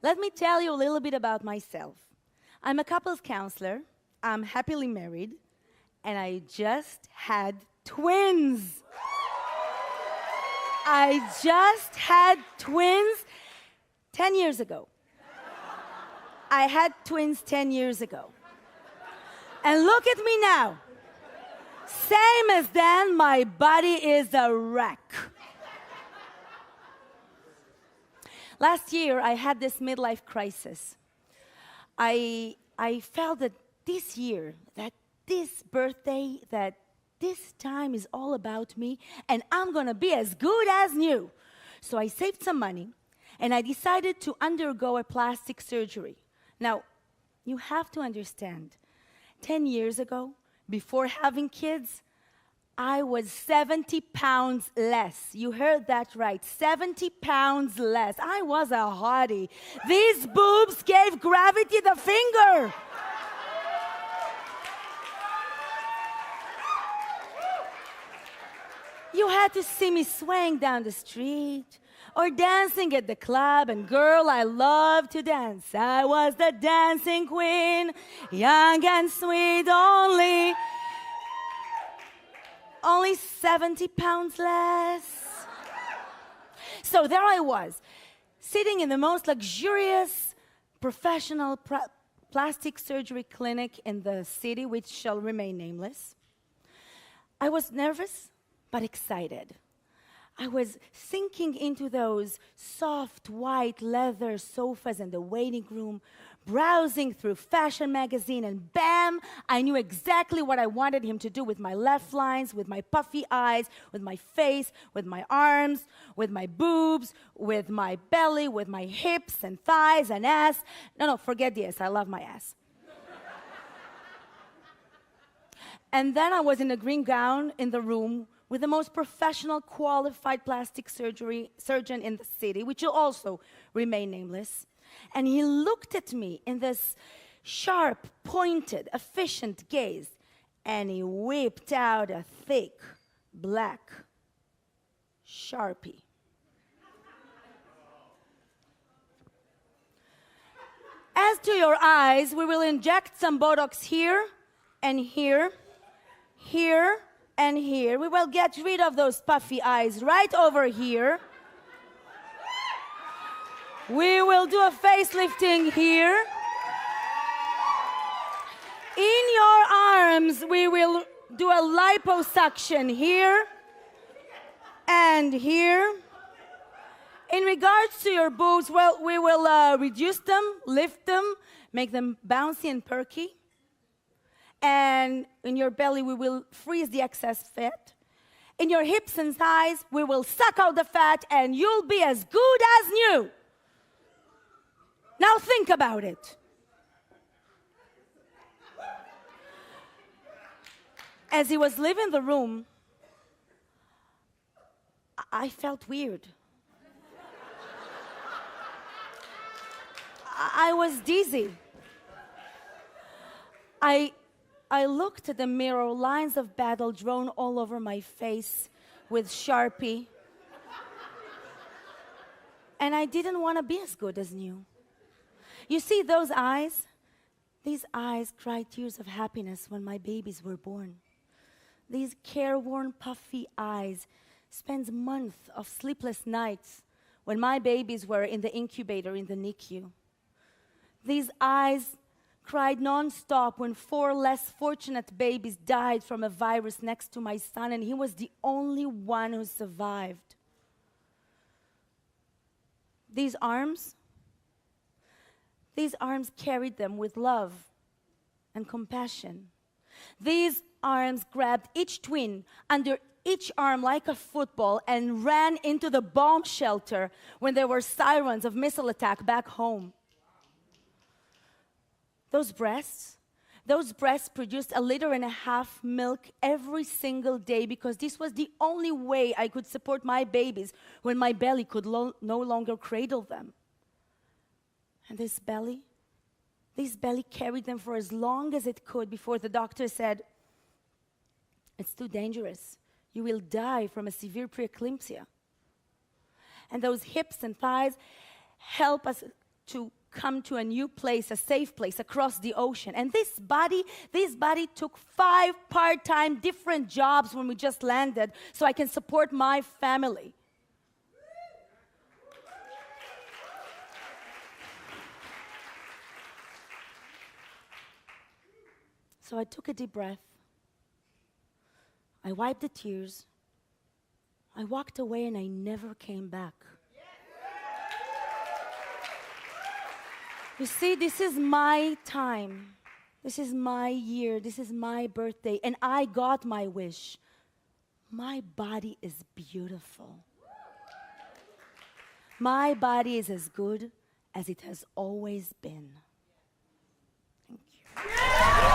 Let me tell you a little bit about myself. I'm a couples counselor, I'm happily married, and I just had twins. I just had twins 10 years ago. I had twins 10 years ago. And look at me now. Same as then, my body is a wreck. Last year, I had this midlife crisis. I felt that this year, that this birthday, that this time is all about me, and I'm gonna be as good as new. So I saved some money, and I decided to undergo a plastic surgery. Now, you have to understand, 10 years ago, before having kids, I was 70 pounds less. You heard that right, 70 pounds less. I was a hottie. These boobs gave gravity the finger. You had to see me swaying down the street or dancing at the club, and girl, I love to dance. I was the dancing queen, young and sweet, only 70 pounds less. So there I was, sitting in the most luxurious professional plastic surgery clinic in the city, which shall remain nameless. I was nervous, but excited. I was sinking into those soft white leather sofas in the waiting room, browsing through fashion magazine, and bam, I knew exactly what I wanted him to do with my left lines, with my puffy eyes, with my face, with my arms, with my boobs, with my belly, with my hips and thighs and ass. No, forget the ass. I love my ass. And then I was in a green gown in the room with the most professional, qualified plastic surgeon in the city, which will also remain nameless. And he looked at me in this sharp, pointed, efficient gaze, and he whipped out a thick, black Sharpie. As to your eyes, we will inject some Botox here and here, here, and here. We will get rid of those puffy eyes right over here. We will do a facelifting here. In your arms, we will do a liposuction here and here. In regards to your boobs, well, we will reduce them, lift them, make them bouncy and perky. And in your belly, we will freeze the excess fat. In your hips and thighs, we will suck out the fat, and you'll be as good as new. Now think about it. As he was leaving the room, I felt weird. I was dizzy. I looked at the mirror, lines of battle drawn all over my face with Sharpie. And I didn't want to be as good as new. You see those eyes? These eyes cried tears of happiness when my babies were born. These careworn, puffy eyes spent months of sleepless nights when my babies were in the incubator in the NICU. These eyes cried nonstop when 4 less fortunate babies died from a virus next to my son, and he was the only one who survived. These arms carried them with love and compassion. These arms grabbed each twin under each arm like a football and ran into the bomb shelter when there were sirens of missile attack back home. Those breasts produced 1.5 liters milk every single day because this was the only way I could support my babies when my belly could no longer cradle them. And this belly carried them for as long as it could before the doctor said, "It's too dangerous. You will die from a severe preeclampsia." And those hips and thighs help us to come to a new place, a safe place across the ocean. And this body took 5 part-time different jobs when we just landed so I can support my family. So I took a deep breath. I wiped the tears. I walked away and I never came back. You see, this is my time. This is my year. This is my birthday. And I got my wish. My body is beautiful. My body is as good as it has always been. Thank you.